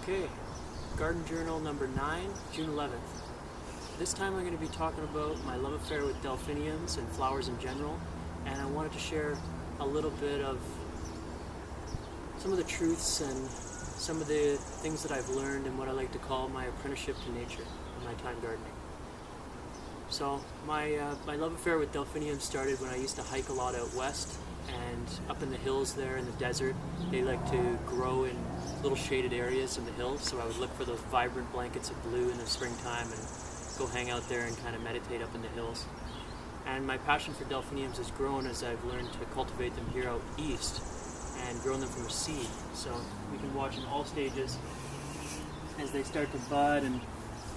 Okay, Garden Journal number 9, June 11th. This time I'm going to be talking about my love affair with delphiniums and flowers in general, and I wanted to share a little bit of some of the truths and some of the things that I've learned and what I like to call my apprenticeship to nature in my time gardening. So my love affair with delphiniums started when I used to hike a lot out west, and up in the hills there in the desert, they like to grow in little shaded areas in the hills, so I would look for those vibrant blankets of blue in the springtime and go hang out there and kind of meditate up in the hills. And my passion for delphiniums has grown as I've learned to cultivate them here out east and grown them from a seed. So we can watch in all stages as they start to bud and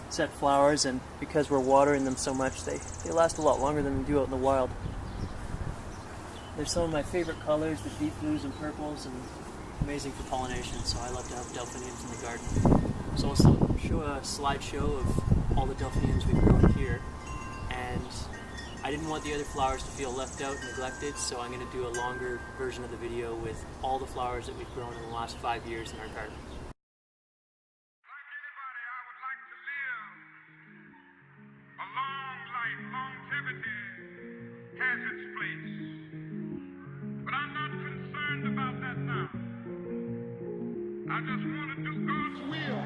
set flowers, and because we're watering them so much, they last a lot longer than they do out in the wild. They're some of my favorite colors, the deep blues and purples, and amazing for pollination, so I love to have delphiniums in the garden. So I'll show a slideshow of all the delphiniums we've grown here, and I didn't want the other flowers to feel left out and neglected, so I'm going to do a longer version of the video with all the flowers that we've grown in the last 5 years in our garden. Longevity has its place, but I'm not concerned about that now. I just want to do God's will.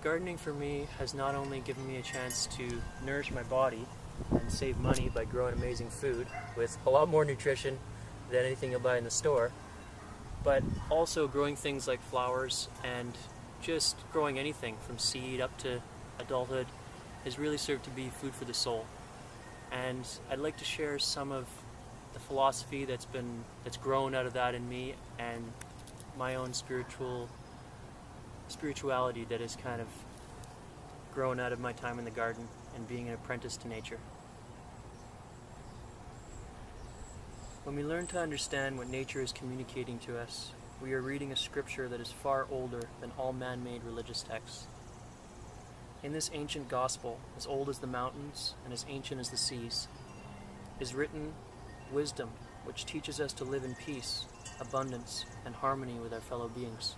Gardening for me has not only given me a chance to nourish my body and save money by growing amazing food with a lot more nutrition than anything you'll buy in the store, but also growing things like flowers and just growing anything from seed up to adulthood has really served to be food for the soul. And I'd like to share some of the philosophy that's grown out of that in me, and my own spirituality that has kind of grown out of my time in the garden and being an apprentice to nature. When we learn to understand what nature is communicating to us, we are reading a scripture that is far older than all man-made religious texts. In this ancient gospel, as old as the mountains and as ancient as the seas, is written wisdom which teaches us to live in peace, abundance, and harmony with our fellow beings.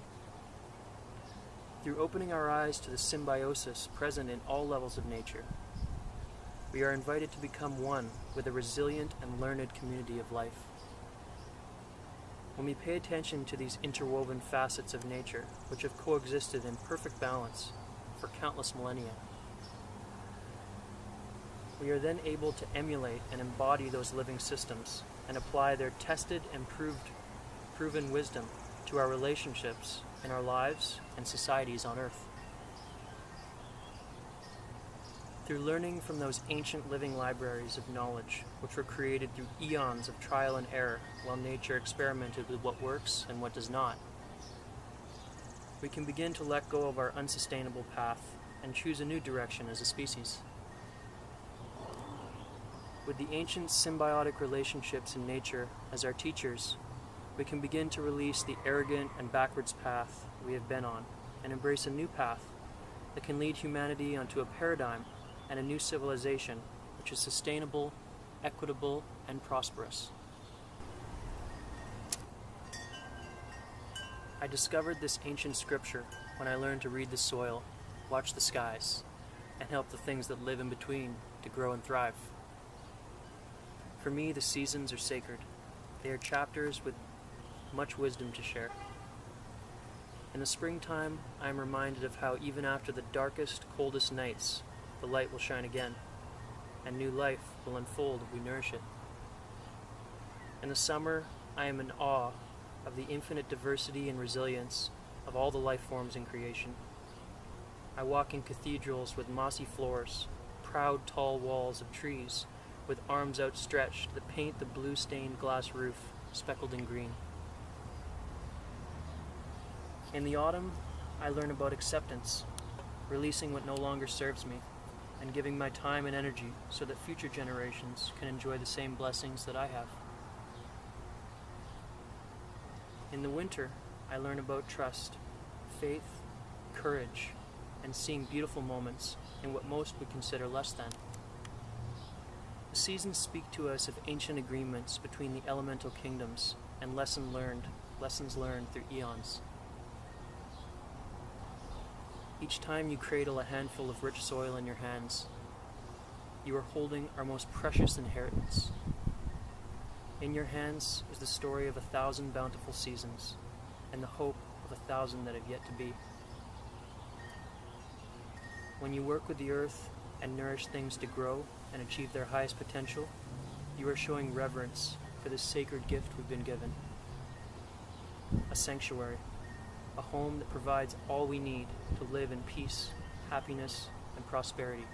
Through opening our eyes to the symbiosis present in all levels of nature, we are invited to become one with a resilient and learned community of life. When we pay attention to these interwoven facets of nature, which have coexisted in perfect balance for countless millennia, we are then able to emulate and embody those living systems and apply their tested and proven wisdom to our relationships in our lives and societies on Earth. Through learning from those ancient living libraries of knowledge, which were created through eons of trial and error while nature experimented with what works and what does not, we can begin to let go of our unsustainable path and choose a new direction as a species. With the ancient symbiotic relationships in nature as our teachers, we can begin to release the arrogant and backwards path we have been on and embrace a new path that can lead humanity onto a paradigm and a new civilization which is sustainable, equitable, and prosperous. I discovered this ancient scripture when I learned to read the soil, watch the skies, and help the things that live in between to grow and thrive. For me, the seasons are sacred. They are chapters with much wisdom to share. In the springtime, I am reminded of how even after the darkest, coldest nights, the light will shine again, and new life will unfold if we nourish it. In the summer, I am in awe of the infinite diversity and resilience of all the life forms in creation. I walk in cathedrals with mossy floors, proud tall walls of trees, with arms outstretched that paint the blue-stained glass roof speckled in green. In the autumn, I learn about acceptance, releasing what no longer serves me, and giving my time and energy so that future generations can enjoy the same blessings that I have. In the winter, I learn about trust, faith, courage, and seeing beautiful moments in what most would consider less than. The seasons speak to us of ancient agreements between the elemental kingdoms and lessons learned through eons. Each time you cradle a handful of rich soil in your hands, you are holding our most precious inheritance. In your hands is the story of 1,000 bountiful seasons and the hope of 1,000 that have yet to be. When you work with the earth and nourish things to grow and achieve their highest potential, you are showing reverence for this sacred gift we've been given. A sanctuary, a home that provides all we need to live in peace, happiness, and prosperity.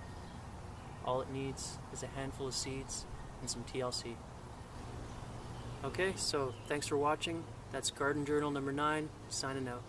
All it needs is a handful of seeds and some TLC. Okay, so thanks for watching. That's Garden Journal number 9, signing out.